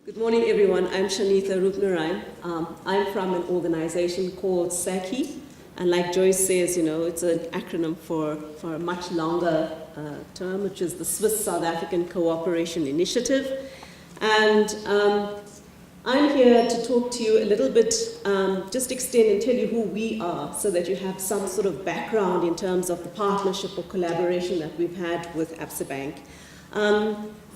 Good morning, everyone. I'm Shanitha Rupnarayan. I'm from an organization called SSACI, and like Joyce says, it's an acronym for a much longer term, which is the Swiss South African Cooperation Initiative. And I'm here to talk to you a little bit, just extend and tell you who we are, so that you have some sort of background in terms of the partnership or collaboration that we've had with Absa Bank.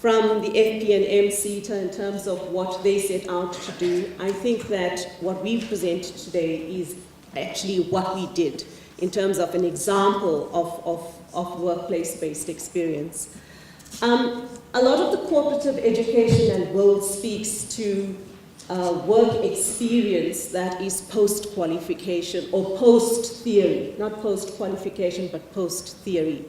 From the FP and MCTA in terms of what they set out to do, I think that what we've presented today is actually what we did in terms of an example of workplace-based experience. A lot of the cooperative education and WIL speaks to work experience that is post-qualification or post-theory, not post-qualification but post-theory.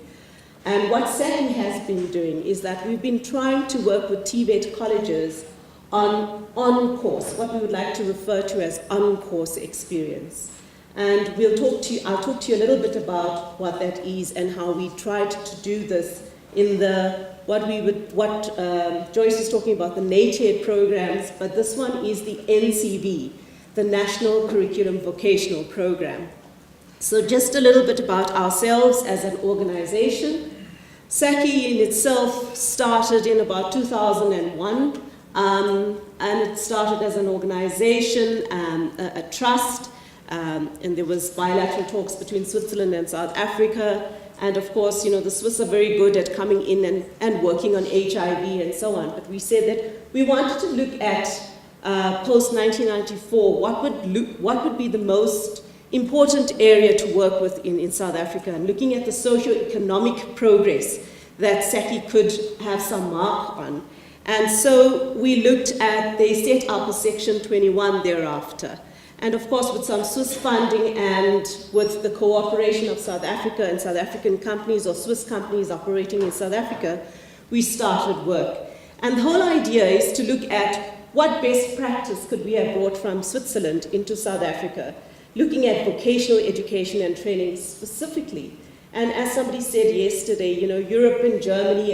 And what SSACI has been doing is that we've been trying to work with TVET colleges on course, what we would like to refer to as on-course experience. And I'll talk to you a little bit about what that is and how we tried to do this in what Joyce is talking about, the NATED programs, but this one is the NCV, the National Curriculum Vocational Program. So just a little bit about ourselves as an organization. SSACI in itself started in about 2001, and it started as an organization, a trust, and there was bilateral talks between Switzerland and South Africa. And of course, the Swiss are very good at coming in and working on HIV and so on. But we said that we wanted to look at post-1994, what would be the most important area to work with in South Africa, and looking at the socio-economic progress that SSACI could have some mark on. And so we looked at, they set up a Section 21 thereafter. And of course, with some Swiss funding and with the cooperation of South Africa and South African companies or Swiss companies operating in South Africa, we started work. And the whole idea is to look at what best practice could we have brought from Switzerland into South Africa, looking at vocational education and training specifically. And as somebody said yesterday, Europe and Germany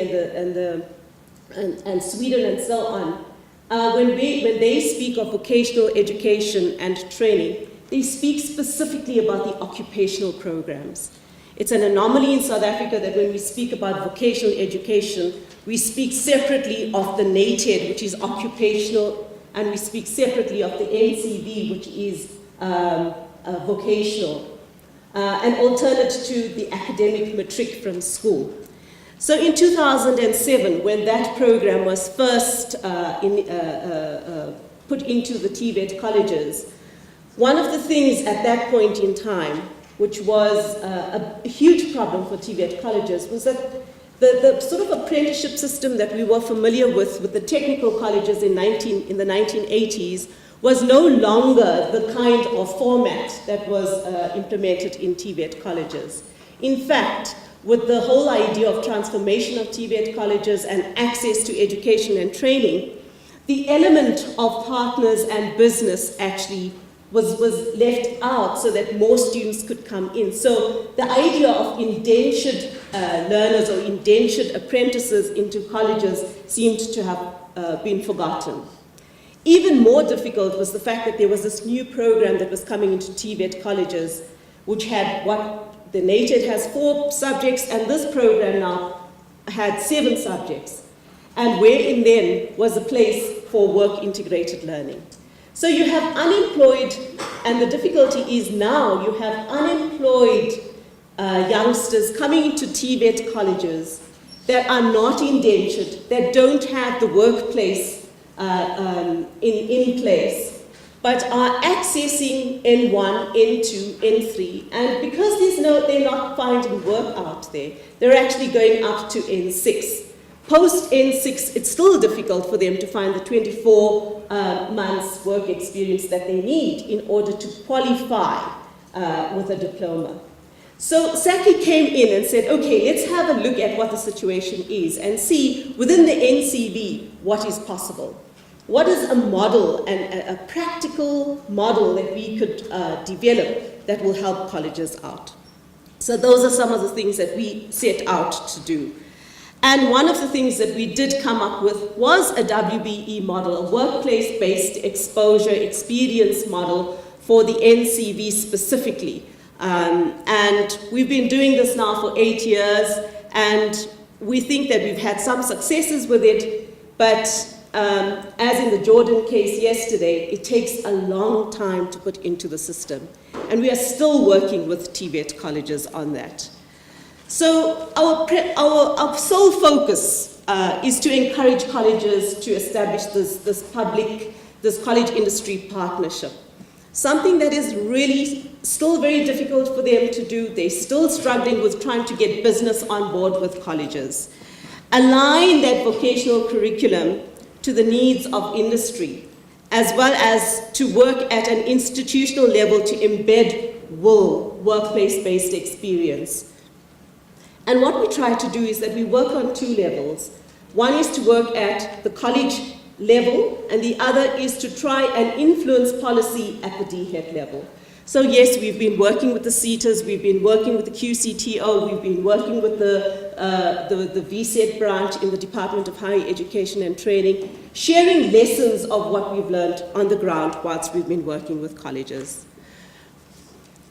and Sweden and so on, when they speak of vocational education and training, they speak specifically about the occupational programs. It's an anomaly in South Africa that when we speak about vocational education, we speak separately of the NATED, which is occupational, and we speak separately of the NCV, which is vocational, an alternate to the academic matric from school. So in 2007, when that program was first put into the TVET colleges, one of the things at that point in time, which was a huge problem for TVET colleges, was that the sort of apprenticeship system that we were familiar with the technical colleges in the 1980s, was no longer the kind of format that was implemented in TVET colleges. In fact, with the whole idea of transformation of TVET colleges and access to education and training, the element of partners and business actually was left out so that more students could come in. So the idea of indentured learners or indentured apprentices into colleges seemed to have been forgotten. Even more difficult was the fact that there was this new program that was coming into TVET colleges, which had the NATED has 4 subjects, and this program now had 7 subjects. And wherein then was a place for work-integrated learning. So you have unemployed, and the difficulty is now you have unemployed youngsters coming into TVET colleges that are not indentured, that don't have the workplace in place, but are accessing N1, N2, N3, and because they're not finding work out there, they're actually going up to N6. Post N6, it's still difficult for them to find the 24 months work experience that they need in order to qualify with a diploma. So SSACI came in and said, okay, let's have a look at what the situation is and see within the NCV what is possible. What is a model and a practical model that we could develop that will help colleges out? So those are some of the things that we set out to do. And one of the things that we did come up with was a WBE model, a workplace-based exposure experience model for the NCV specifically. And we've been doing this now for 8 years, and we think that we've had some successes with it, but as in the Jordan case yesterday, it takes a long time to put into the system. And we are still working with TVET colleges on that. So our sole focus is to encourage colleges to establish this college industry partnership. Something that is really still very difficult for them to do. They're still struggling with trying to get business on board with colleges. Align that vocational curriculum to the needs of industry, as well as to work at an institutional level to embed WIL, workplace-based experience. And what we try to do is that we work on 2 levels. One is to work at the college level, and the other is to try and influence policy at the DHET level. So yes, we've been working with the CETAs, we've been working with the QCTO, we've been working with the VSET branch in the Department of Higher Education and Training, sharing lessons of what we've learned on the ground whilst we've been working with colleges.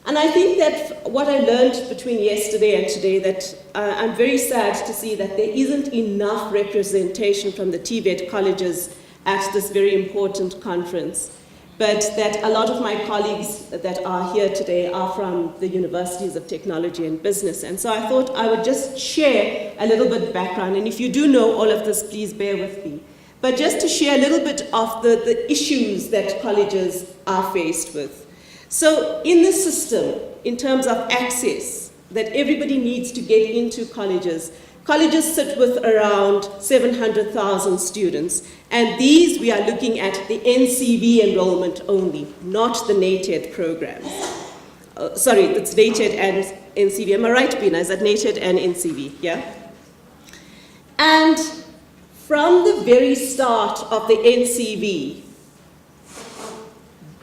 And I think that what I learned between yesterday and today, that I'm very sad to see that there isn't enough representation from the TVET colleges at this very important conference, but that a lot of my colleagues that are here today are from the universities of technology and business. And so I thought I would just share a little bit background, and if you do know all of this, please bear with me. But just to share a little bit of the issues that colleges are faced with. So in this system, in terms of access, that everybody needs to get into colleges, colleges sit with around 700,000 students, and these we are looking at the NCV enrollment only, not the NATED programs. Sorry, it's NATED and NCV. Am I right, Bina? Is that NATED and NCV? Yeah? And from the very start of the NCV,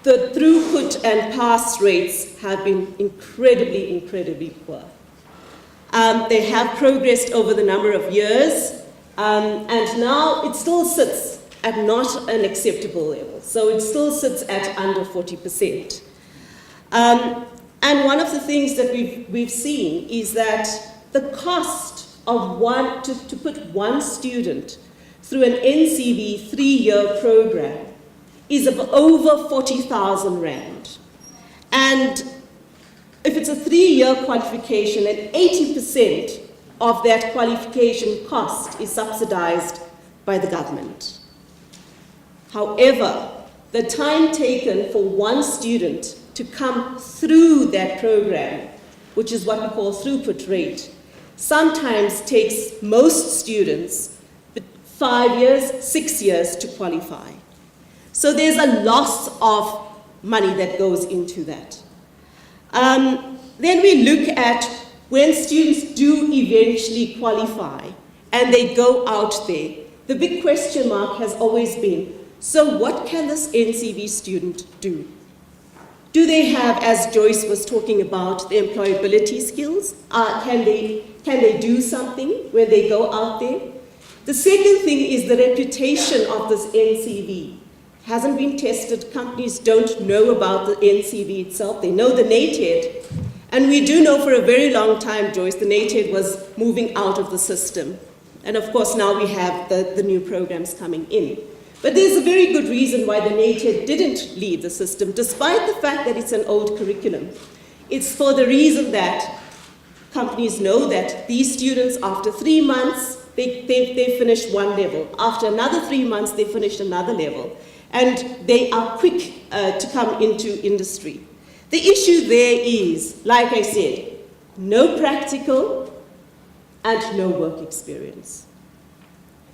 the throughput and pass rates have been incredibly, incredibly poor. They have progressed over the number of years, and now it still sits at not an acceptable level. So it still sits at under 40%. And one of the things that we've seen is that the cost of to put one student through an NCV 3-year program is of over 40,000 Rand. And if it's a 3-year qualification, and 80% of that qualification cost is subsidized by the government. However, the time taken for one student to come through that program, which is what we call throughput rate, sometimes takes most students 5 years, 6 years to qualify. So there's a loss of money that goes into that. Then we look at when students do eventually qualify and they go out there, the big question mark has always been, so what can this NCV student do? Do they have, as Joyce was talking about, the employability skills? Can they do something when they go out there? The second thing is the reputation of this NCV. Hasn't been tested. Companies don't know about the NCV itself. They know the NATED. And we do know for a very long time, Joyce, the NATED was moving out of the system. And of course, now we have the new programs coming in. But there's a very good reason why the NATED didn't leave the system, despite the fact that it's an old curriculum. It's for the reason that companies know that these students, after 3 months, they finish one level. After another 3 months, they finish another level. And they are quick to come into industry. The issue there is, like I said, no practical and no work experience.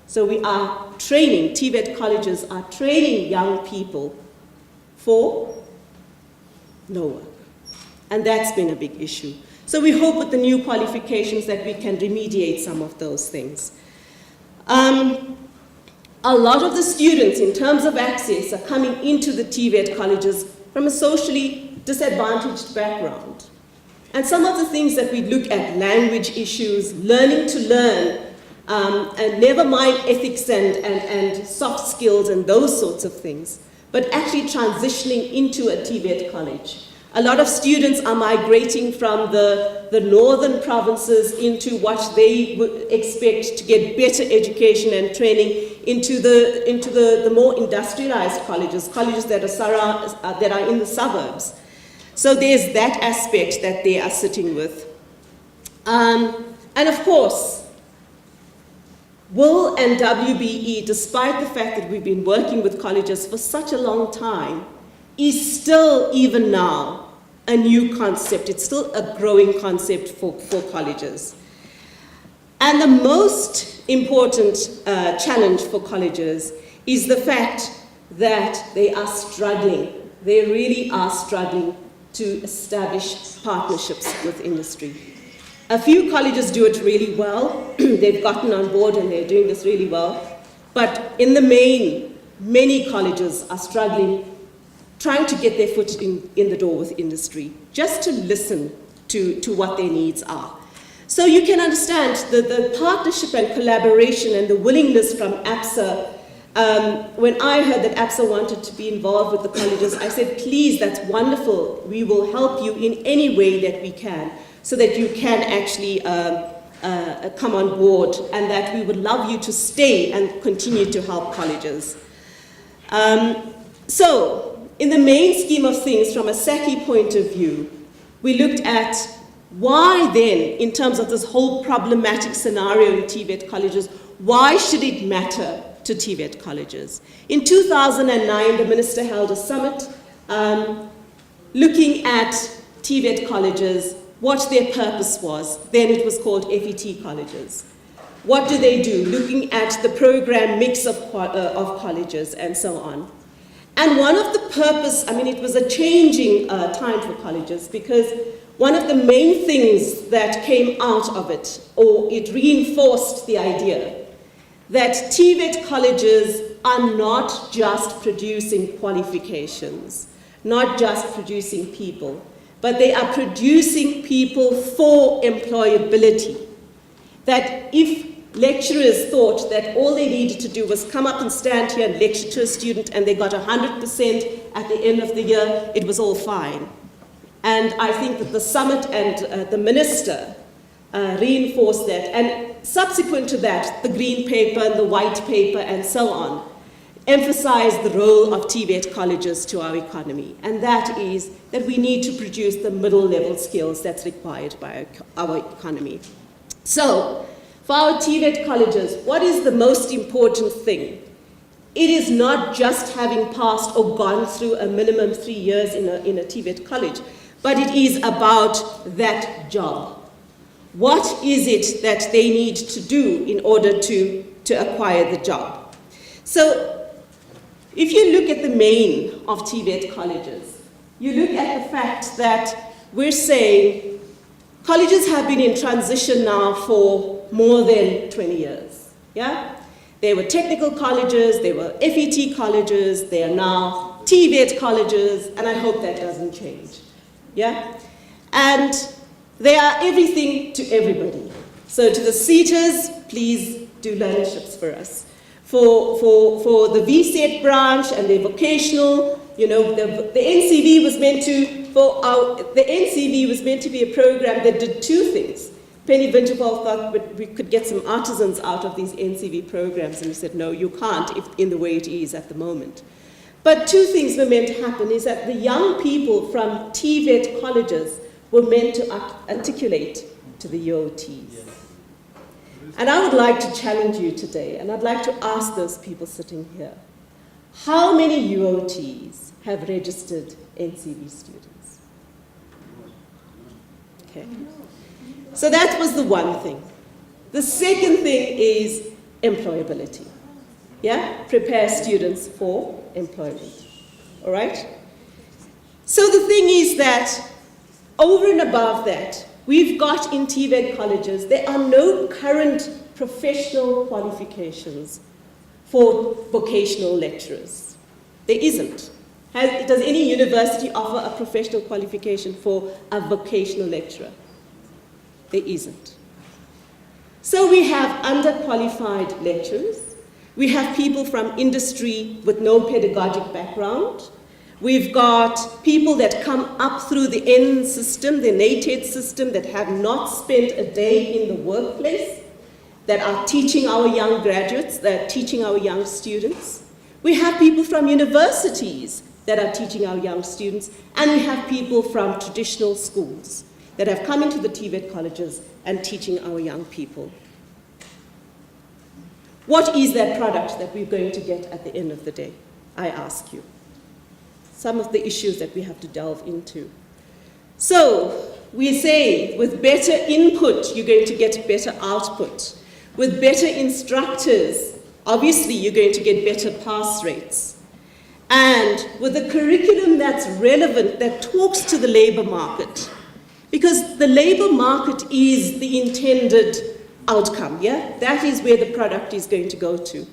So we are training, TVET colleges are training young people for no work. And that's been a big issue. So we hope with the new qualifications that we can remediate some of those things. A lot of the students, in terms of access, are coming into the TVET colleges from a socially disadvantaged background. And some of the things that we look at, language issues, learning to learn, and never mind ethics and soft skills and those sorts of things, but actually transitioning into a TVET college. A lot of students are migrating from the northern provinces into what they would expect to get better education and training into the more industrialized colleges that are in the suburbs. So there's that aspect that they are sitting with. And of course, WIL and WBE, despite the fact that we've been working with colleges for such a long time, is still, even now, a new concept. It's still a growing concept for colleges. And the most important challenge for colleges is the fact that they are struggling. They really are struggling to establish partnerships with industry. A few colleges do it really well. They've gotten on board and they're doing this really well. But in the main, many colleges are struggling, trying to get their foot in the door with industry, just to listen to what their needs are. So you can understand the partnership and collaboration and the willingness from APSA. When I heard that APSA wanted to be involved with the colleges, I said, please, that's wonderful. We will help you in any way that we can, so that you can actually come on board, and that we would love you to stay and continue to help colleges. So, in the main scheme of things, from a SSACI point of view, we looked at why then, in terms of this whole problematic scenario in TVET colleges, why should it matter to TVET colleges? In 2009, the minister held a summit looking at TVET colleges, what their purpose was. Then it was called FET colleges. What do they do? Looking at the program mix of colleges and so on. And one of the purpose, I mean, it was a changing time for colleges, because one of the main things that came out of it, or it reinforced the idea, that TVET colleges are not just producing qualifications, not just producing people, but they are producing people for employability. That if lecturers thought that all they needed to do was come up and stand here and lecture to a student and they got 100% at the end of the year, it was all fine. And I think that the summit and the minister reinforced that. And subsequent to that, the green paper and the white paper and so on emphasized the role of TVET colleges to our economy. And that is that we need to produce the middle level skills that's required by our economy. So, for our TVET colleges, what is the most important thing? It is not just having passed or gone through a minimum 3 years in a TVET college, but it is about that job. What is it that they need to do in order to acquire the job? So, if you look at the main of TVET colleges, you look at the fact that we're saying colleges have been in transition now for more than 20 years, yeah? They were technical colleges, they were FET colleges, they are now TVET colleges, and I hope that doesn't change, yeah? And they are everything to everybody. So to the seaters, please do learnerships for us. For the VSET branch and the vocational, you know, the NCV was meant to be a program that did two things. Penny Winterval thought we could get some artisans out of these NCV programs, and we said, no, you can't in the way it is at the moment. But two things were meant to happen, is that the young people from TVET colleges were meant to articulate to the UOTs. And I would like to challenge you today, and I'd like to ask those people sitting here, how many UOTs have registered NCV students? Okay. So that was the one thing. The second thing is employability. Yeah? Prepare students for employment. All right? So the thing is that over and above that, we've got in TVET colleges, there are no current professional qualifications for vocational lecturers. There isn't. Does any university offer a professional qualification for a vocational lecturer? There isn't. So we have underqualified lecturers. We have people from industry with no pedagogic background. We've got people that come up through the N system, the NATED system, that have not spent a day in the workplace, that are teaching our young graduates, that are teaching our young students. We have people from universities that are teaching our young students, and we have people from traditional schools that have come into the TVET colleges and teaching our young people. What is that product that we're going to get at the end of the day, I ask you? Some of the issues that we have to delve into. So, we say with better input, you're going to get better output. With better instructors, obviously you're going to get better pass rates. And with a curriculum that's relevant, that talks to the labor market. Because the labor market is the intended outcome, yeah? That is where the product is going to go to.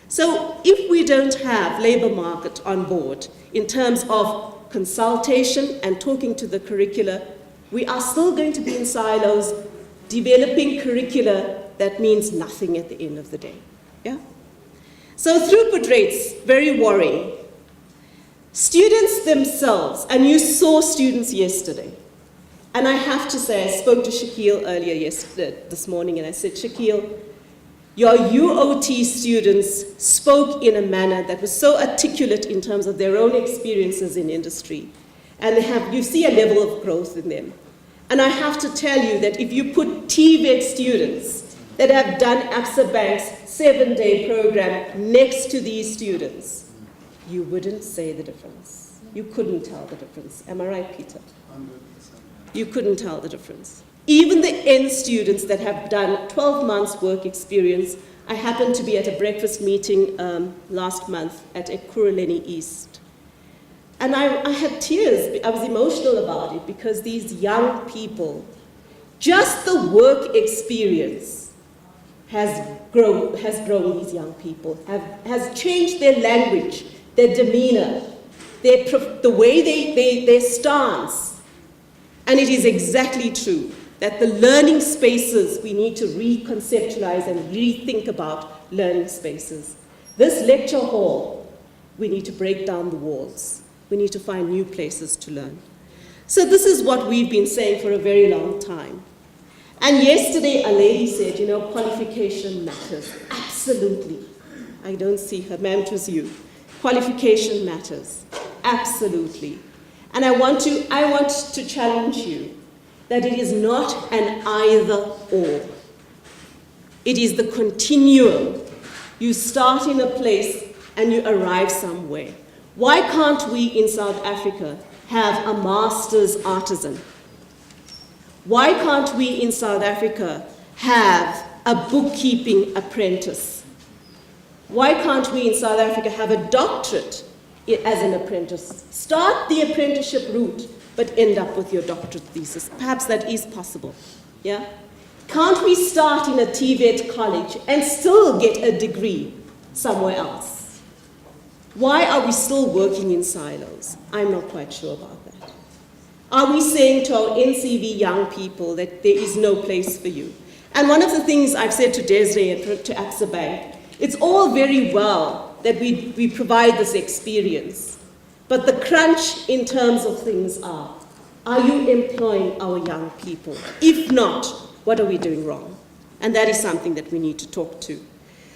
So if we don't have labor market on board in terms of consultation and talking to the curricula, we are still going to be in silos, developing curricula that means nothing at the end of the day, yeah? So throughput rates, very worrying. Students themselves, and you saw students yesterday, and I have to say, I spoke to Shaquille earlier this morning, and I said, Shaquille, your UOT students spoke in a manner that was so articulate in terms of their own experiences in industry. And you see a level of growth in them. And I have to tell you that if you put TVET students that have done Absa Bank's 7-day program next to these students, you wouldn't say the difference. You couldn't tell the difference. Am I right, Peter? 100%. You couldn't tell the difference. Even the N students that have done 12 months work experience, I happened to be at a breakfast meeting last month at Ekurhuleni East. And I had tears, I was emotional about it because these young people, just the work experience has grown these young people, has changed their language, their demeanor, the way their stance. And it is exactly true that the learning spaces, we need to reconceptualize and rethink about learning spaces. This lecture hall, we need to break down the walls. We need to find new places to learn. So this is what we've been saying for a very long time. And yesterday a lady said, you know, qualification matters. Absolutely. I don't see her, ma'am, it was you. Qualification matters. Absolutely. And I want to challenge you that it is not an either-or. It is the continuum. You start in a place and you arrive somewhere. Why can't we in South Africa have a master's artisan? Why can't we in South Africa have a bookkeeping apprentice? Why can't we in South Africa have a doctorate as an apprentice? Start the apprenticeship route, but end up with your doctorate thesis. Perhaps that is possible, yeah? Can't we start in a TVET college and still get a degree somewhere else? Why are we still working in silos? I'm not quite sure about that. Are we saying to our NCV young people that there is no place for you? And one of the things I've said to Desiree and to Absa Bank, it's all very well that we provide this experience, but the crunch in terms of things are you employing our young people? If not, what are we doing wrong? And that is something that we need to talk to.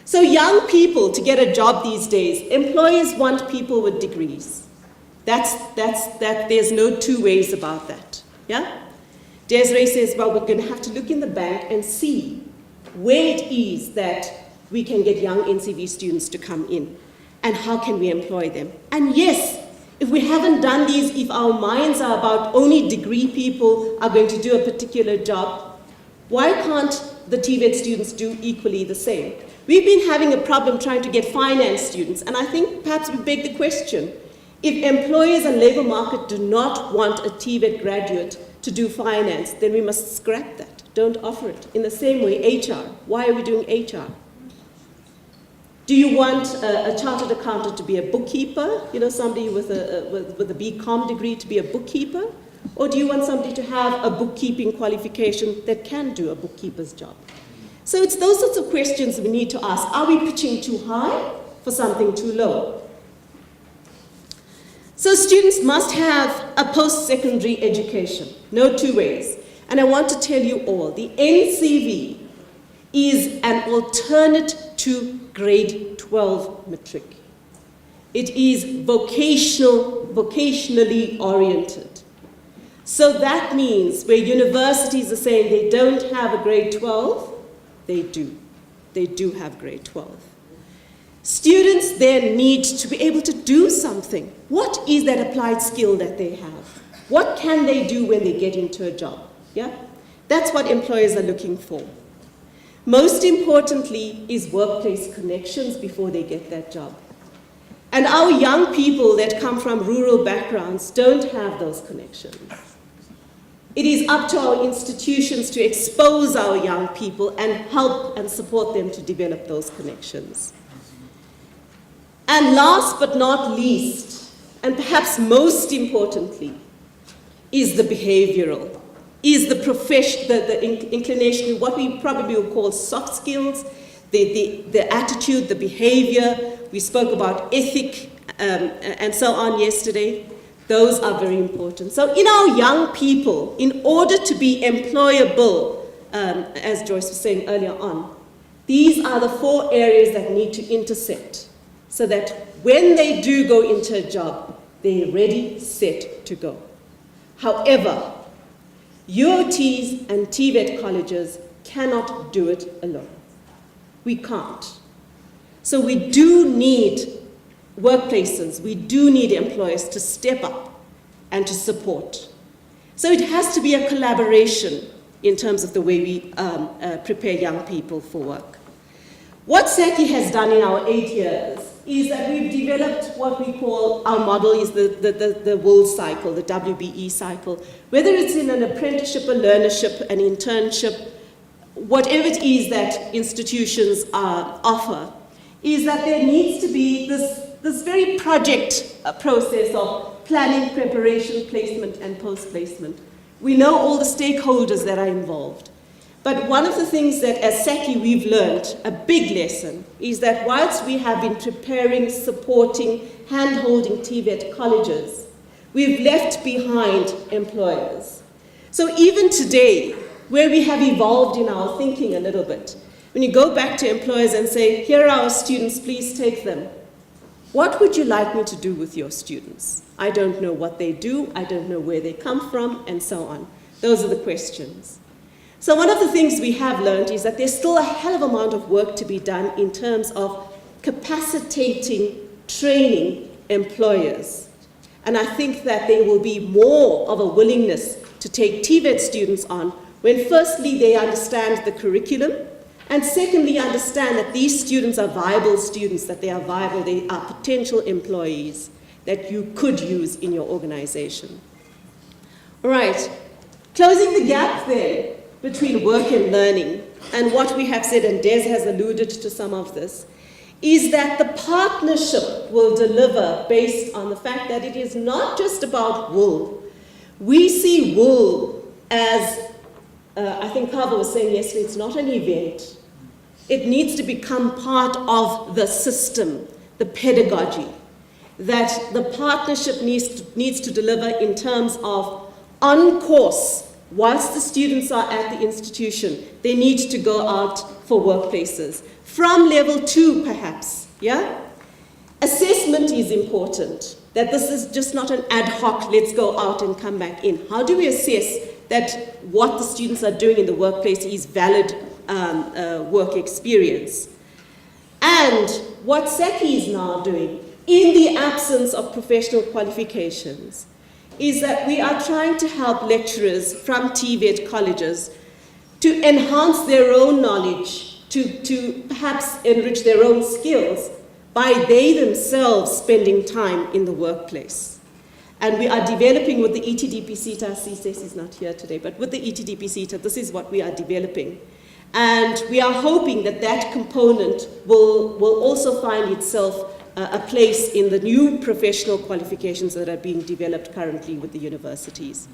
So young people, to get a job these days, employers want people with degrees. There's no two ways about that, yeah? Desiree says, well, we're going to have to look in the bank and see where it is that we can get young NCV students to come in and how can we employ them. And yes, if we haven't done these, if our minds are about only degree people are going to do a particular job, why can't the TVET students do equally the same? We've been having a problem trying to get finance students, and I think perhaps we beg the question, if employers and labor market do not want a TVET graduate to do finance, then we must scrap that. Don't offer it. In the same way, HR. Why are we doing HR? Do you want a chartered accountant to be a bookkeeper? You know, somebody with a BCom degree to be a bookkeeper? Or do you want somebody to have a bookkeeping qualification that can do a bookkeeper's job? So it's those sorts of questions we need to ask. Are we pitching too high for something too low? So students must have a post-secondary education, no two ways. And I want to tell you all, the NCV is an alternate to grade 12 matric. It is vocationally oriented. So that means where universities are saying they don't have a grade 12, they do. They do have grade 12. Students then need to be able to do something. What is that applied skill that they have? What can they do when they get into a job? Yeah? That's what employers are looking for. Most importantly is workplace connections before they get that job. And our young people that come from rural backgrounds don't have those connections. It is up to our institutions to expose our young people and help and support them to develop those connections. And last but not least, and perhaps most importantly, is the behavioral, is the inclination, what we probably will call soft skills, the attitude, the behavior. We spoke about ethic and so on yesterday. Those are very important. So in our young people, in order to be employable, as Joyce was saying earlier on, these are the 4 areas that need to intersect so that when they do go into a job, they're ready, set to go. However, UOTs and TVET colleges cannot do it alone. We can't. So we do need workplaces, we do need employers to step up and to support. So it has to be a collaboration in terms of the way we prepare young people for work. What SSACI has done in our 8 years is that we've developed what we call, our model is the WIL cycle, the WBE cycle. Whether it's in an apprenticeship, a learnership, an internship, whatever it is that institutions offer, is that there needs to be this very project process of planning, preparation, placement, and post-placement. We know all the stakeholders that are involved. But one of the things that as SSACI we've learned, a big lesson, is that whilst we have been preparing, supporting, hand-holding TVET colleges, we've left behind employers. So even today, where we have evolved in our thinking a little bit, when you go back to employers and say, here are our students, please take them. What would you like me to do with your students? I don't know what they do, I don't know where they come from, and so on. Those are the questions. So one of the things we have learned is that there's still a hell of an amount of work to be done in terms of capacitating, training employers. And I think that there will be more of a willingness to take TVET students on when firstly they understand the curriculum, and secondly understand that these students are viable students, that they are viable, they are potential employees that you could use in your organization. All right, closing the gap there between work and learning, and what we have said, and Des has alluded to some of this, is that the partnership will deliver based on the fact that it is not just about WIL. We see WIL as, I think Kava was saying yesterday, it's not an event. It needs to become part of the system, the pedagogy, that the partnership needs to deliver in terms of on course. Whilst the students are at the institution, they need to go out for workplaces. From level 2, perhaps, yeah? Assessment is important, that this is just not an ad hoc, let's go out and come back in. How do we assess that what the students are doing in the workplace is valid work experience? And what SSACI is now doing, in the absence of professional qualifications, is that we are trying to help lecturers from TVET colleges to enhance their own knowledge, to perhaps enrich their own skills by they themselves spending time in the workplace. And we are developing with the ETDP-CETA, CSES is not here today, but with the ETDP-CETA, this is what we are developing. And we are hoping that that component will also find itself a place in the new professional qualifications that are being developed currently with the universities.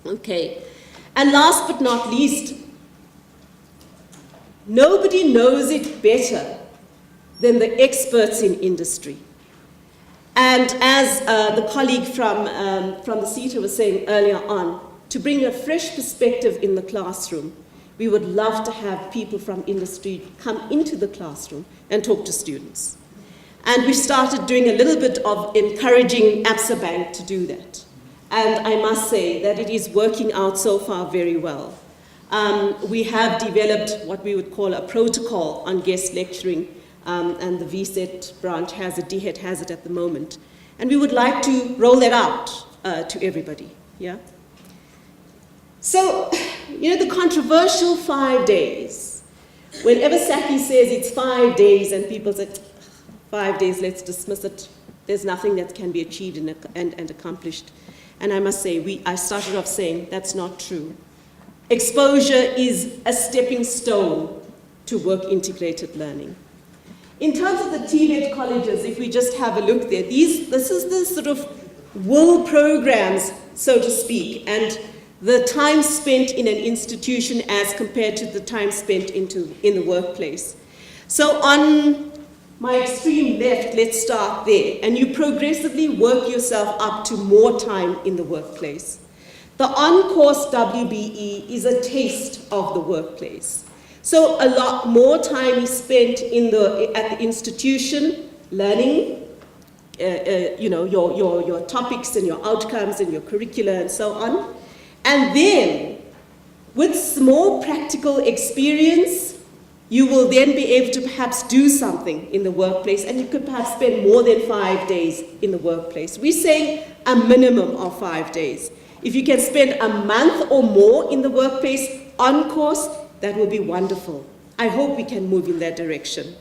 Okay, and last but not least, nobody knows it better than the experts in industry. And as the colleague from the CETA was saying earlier on, to bring a fresh perspective in the classroom, we would love to have people from industry come into the classroom and talk to students. And we started doing a little bit of encouraging Absa Bank to do that. And I must say that it is working out so far very well. We have developed what we would call a protocol on guest lecturing, and the VSET branch has it, DHET has it at the moment. And we would like to roll that out to everybody, yeah? So, you know, the controversial 5 days. Whenever SSACI says it's 5 days and people say, 5 days, let's dismiss it. There's nothing that can be achieved and accomplished. And I must say, I started off saying that's not true. Exposure is a stepping stone to work integrated learning. In terms of the TVET colleges, if we just have a look there, this is the sort of WIL programs, so to speak, and the time spent in an institution as compared to the time spent in the workplace. So on my extreme left, let's start there, and you progressively work yourself up to more time in the workplace. The on-course WBE is a taste of the workplace. So a lot more time is spent at the institution, learning, you know, your topics and your outcomes and your curricula and so on. And then, with more practical experience, you will then be able to perhaps do something in the workplace, and you could perhaps spend more than 5 days in the workplace. We're saying a minimum of 5 days. If you can spend a month or more in the workplace on course, that will be wonderful. I hope we can move in that direction.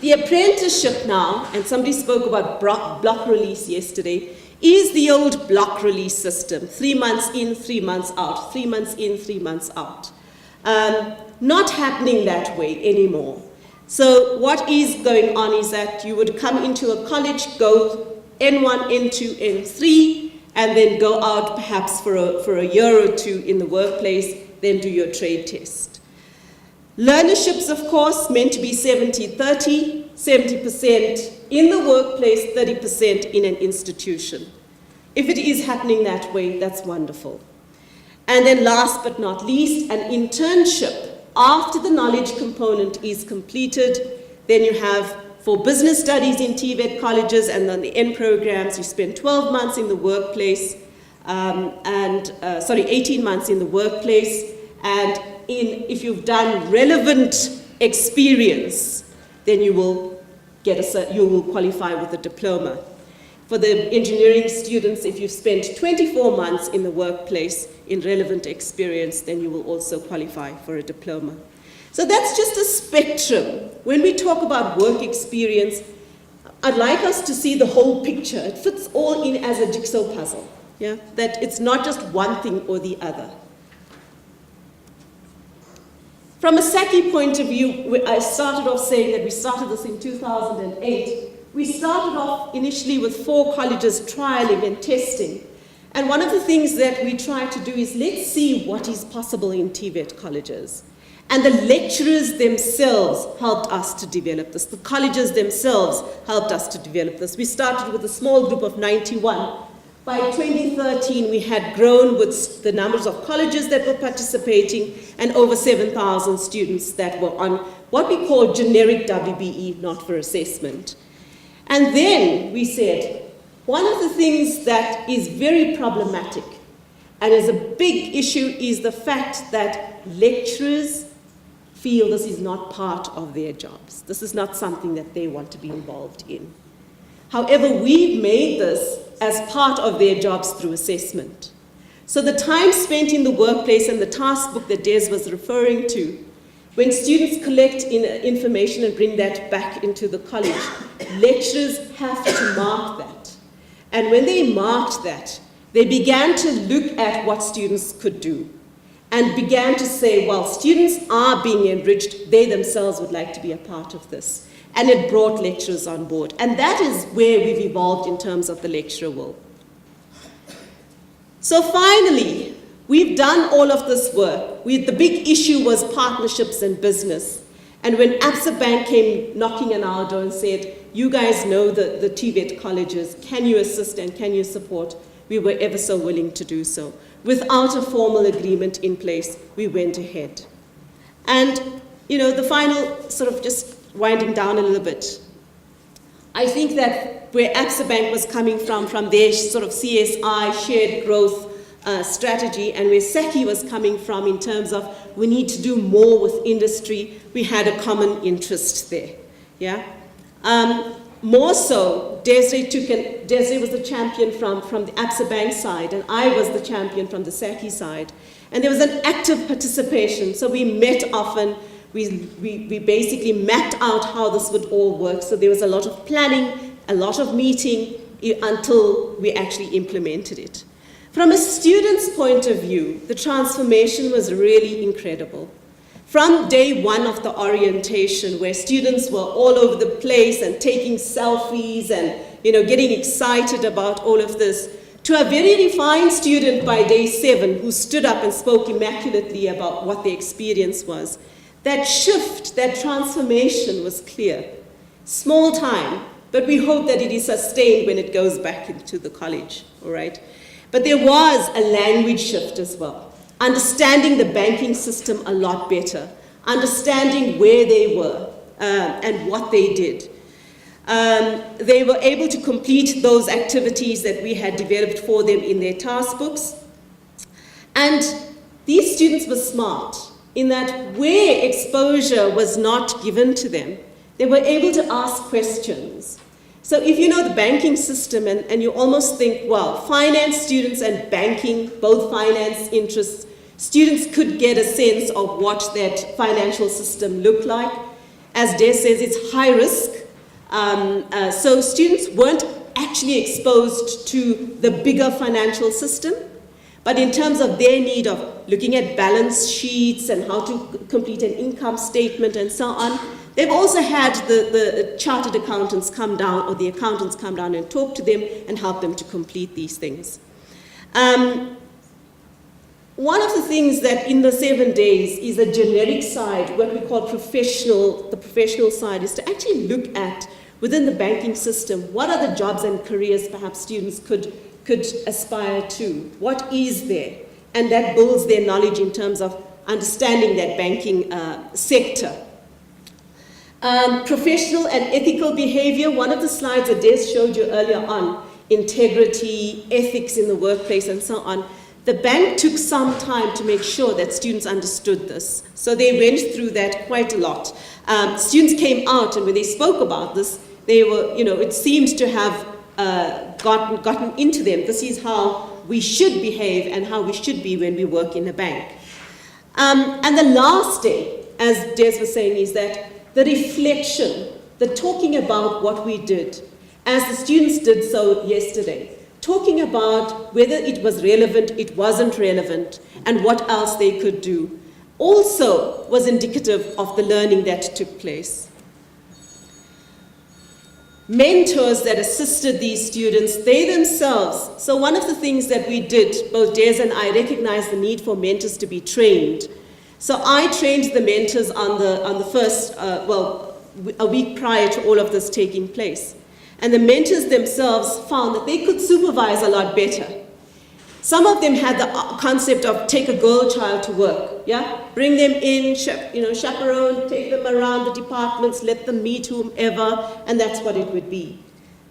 The apprenticeship now, and somebody spoke about block release yesterday, is the old block release system. 3 months in, 3 months out, 3 months in, 3 months out. Not happening that way anymore. So what is going on is that you would come into a college, go N1, N2, N3, and then go out perhaps for a year or two in the workplace, then do your trade test. Learnerships, of course, meant to be 70-30, 70% in the workplace, 30% in an institution. If it is happening that way, that's wonderful. And then last but not least, an internship. After the knowledge component is completed, then you have, for business studies in TVET colleges and then the N programs, you spend 12 months in the workplace, 18 months in the workplace, and if you've done relevant experience, then you will qualify with a diploma. For the engineering students, if you've spent 24 months in the workplace in relevant experience, then you will also qualify for a diploma. So that's just a spectrum. When we talk about work experience, I'd like us to see the whole picture. It fits all in as a jigsaw puzzle, yeah? That it's not just one thing or the other. From a SSACI point of view, I started off saying that we started this in 2008. We started off initially with 4 colleges trialing and testing. And one of the things that we tried to do is let's see what is possible in TVET colleges. And the lecturers themselves helped us to develop this. The colleges themselves helped us to develop this. We started with a small group of 91. By 2013, we had grown with the numbers of colleges that were participating and over 7,000 students that were on what we call generic WBE, not for assessment. And then we said, one of the things that is very problematic and is a big issue is the fact that lecturers feel this is not part of their jobs. This is not something that they want to be involved in. However, we've made this as part of their jobs through assessment. So the time spent in the workplace and the task book that Des was referring to, when students collect information and bring that back into the college, lecturers have to mark that. And when they marked that, they began to look at what students could do and began to say, well, students are being enriched, they themselves would like to be a part of this. And it brought lecturers on board. And that is where we've evolved in terms of the lecturer will. So finally, We've done all of this work. The big issue was partnerships and business. And when Absa Bank came knocking on our door and said, you guys know the TVET colleges, can you assist and can you support? We were ever so willing to do so. Without a formal agreement in place, we went ahead. And, the final, sort of just winding down a little bit, I think that where Absa Bank was coming from their sort of CSI, shared growth strategy, and where SSACI was coming from in terms of we need to do more with industry, we had a common interest there. Yeah. More so, Desiree was the champion from the Absa Bank side, and I was the champion from the SSACI side. And there was an active participation, so we met often. We basically mapped out how this would all work. So there was a lot of planning, a lot of meeting until we actually implemented it. From a student's point of view, the transformation was really incredible. From day one of the orientation, where students were all over the place and taking selfies and getting excited about all of this, to a very refined student by day 7 who stood up and spoke immaculately about what the experience was. That shift, that transformation was clear. Small time, but we hope that it is sustained when it goes back into the college, all right? But there was a language shift as well. Understanding the banking system a lot better. Understanding where they were and what they did. They were able to complete those activities that we had developed for them in their task books. And these students were smart in that where exposure was not given to them, they were able to ask questions. So if you know the banking system and you almost think, well, finance students and banking, both finance interests, students could get a sense of what that financial system looked like. As Des says, it's high risk. So students weren't actually exposed to the bigger financial system, but in terms of their need of looking at balance sheets and how to complete an income statement and so on, they've also had the chartered accountants come down, or the accountants come down and talk to them and help them to complete these things. One of the things that in the 7 days is a generic side, what we call the professional side, is to actually look at, within the banking system, what are the jobs and careers perhaps students could aspire to? What is there? And that builds their knowledge in terms of understanding that banking sector. Professional and ethical behavior, one of the slides that Des showed you earlier on, integrity, ethics in the workplace, and so on. The bank took some time to make sure that students understood this. So they went through that quite a lot. Students came out, and when they spoke about this, they were, it seemed to have gotten into them. This is how we should behave and how we should be when we work in a bank. And the last day, as Des was saying, is that the reflection, the talking about what we did, as the students did so yesterday, talking about whether it was relevant, it wasn't relevant, and what else they could do, also was indicative of the learning that took place. Mentors that assisted these students, they themselves. So one of the things that we did, both Des and I, recognized the need for mentors to be trained. So I trained the mentors on the first, a week prior to all of this taking place. And the mentors themselves found that they could supervise a lot better. Some of them had the concept of take a girl child to work, yeah? Bring them in, chaperone, take them around the departments, let them meet whomever, and that's what it would be.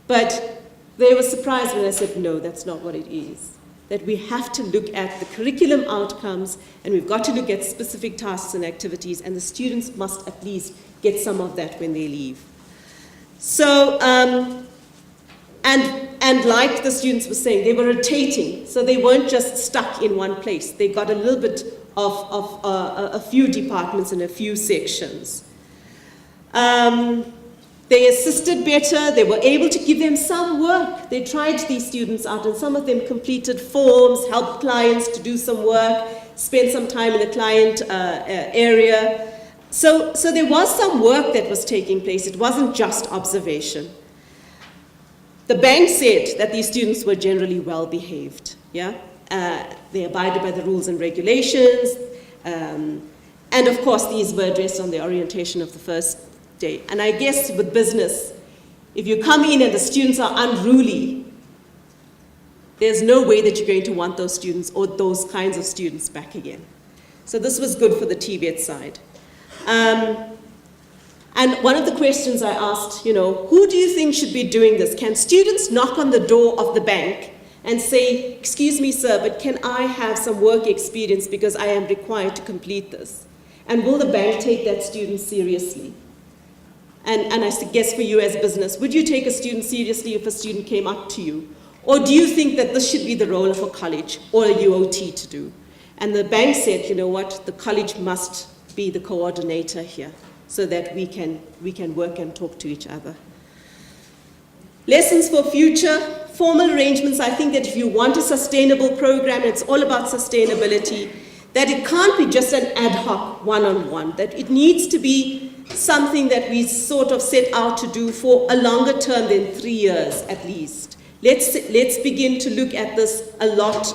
But they were surprised when I said, no, that's not what it is. That we have to look at the curriculum outcomes, and we've got to look at specific tasks and activities, and the students must at least get some of that when they leave. So, and like the students were saying, they were rotating, so they weren't just stuck in one place. They got a little bit of a few departments and a few sections. They assisted better. They were able to give them some work. They tried these students out, and some of them completed forms, helped clients to do some work, spent some time in the client area. So there was some work that was taking place. It wasn't just observation. The bank said that these students were generally well behaved, yeah? They abided by the rules and regulations. And of course, these were addressed on the orientation of the first day. And I guess with business, if you come in and the students are unruly, there's no way that you're going to want those students or those kinds of students back again. So this was good for the TVET side. And one of the questions I asked, who do you think should be doing this? Can students knock on the door of the bank and say, excuse me, sir, but can I have some work experience because I am required to complete this? And will the bank take that student seriously? And I guess for you as business, would you take a student seriously if a student came up to you? Or do you think that this should be the role of a college or a UOT to do? And the bank said, you know what, the college must be the coordinator here so that we can work and talk to each other. Lessons for future, formal arrangements. I think that if you want a sustainable program, it's all about sustainability, that it can't be just an ad hoc one-on-one, that it needs to be something that we sort of set out to do for a longer term than 3 years at least. Let's begin to look at this a lot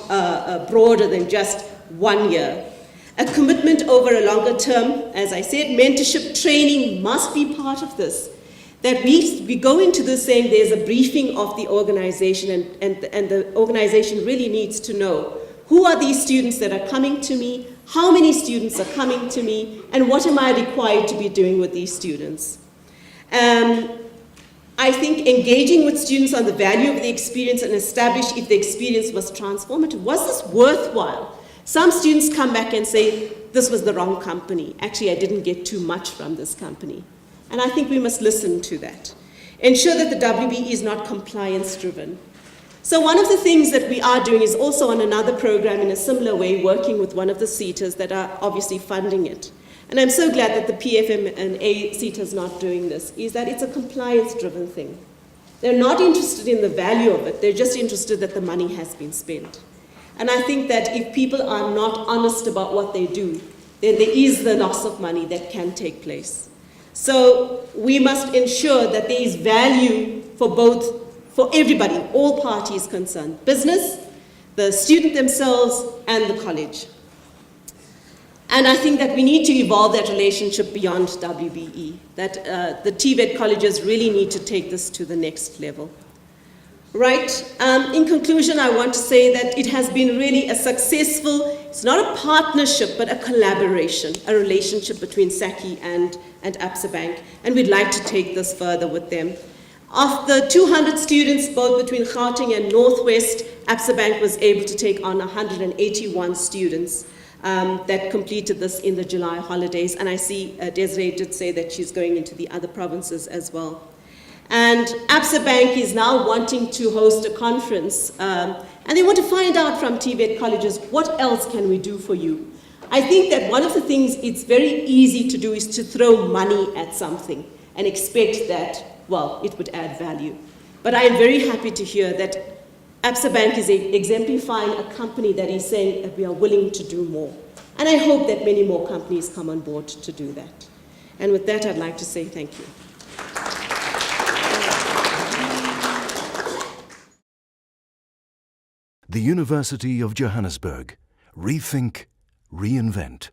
broader than just 1 year. A commitment over a longer term, as I said, mentorship training must be part of this. That we go into this saying there's a briefing of the organization and the organization really needs to know who are these students that are coming to me, how many students are coming to me, and what am I required to be doing with these students. I think engaging with students on the value of the experience and establish if the experience was transformative. Was this worthwhile? Some students come back and say, this was the wrong company. Actually, I didn't get too much from this company. And I think we must listen to that. Ensure that the WBE is not compliance-driven. So one of the things that we are doing is also on another program in a similar way, working with one of the SETAs that are obviously funding it. And I'm so glad that the PFM&A SETA is not doing this, is that it's a compliance-driven thing. They're not interested in the value of it, they're just interested that the money has been spent. And I think that if people are not honest about what they do, then there is the loss of money that can take place. So we must ensure that there is value for everybody, all parties concerned, business, the student themselves, and the college. And I think that we need to evolve that relationship beyond WBE, that the TVET colleges really need to take this to the next level. Right, in conclusion, I want to say that it has been really a successful, it's not a partnership, but a collaboration, a relationship between SSACI and Absa Bank, and we'd like to take this further with them. Of the 200 students, both between Gauteng and Northwest, Absa Bank was able to take on 181 students that completed this in the July holidays, and I see Desiree did say that she's going into the other provinces as well. And Absa Bank is now wanting to host a conference, and they want to find out from TVET colleges, what else can we do for you? I think that one of the things it's very easy to do is to throw money at something and expect that, well, it would add value. But I am very happy to hear that Absa Bank is exemplifying a company that is saying that we are willing to do more. And I hope that many more companies come on board to do that. And with that, I'd like to say thank you. The University of Johannesburg. Rethink, reinvent.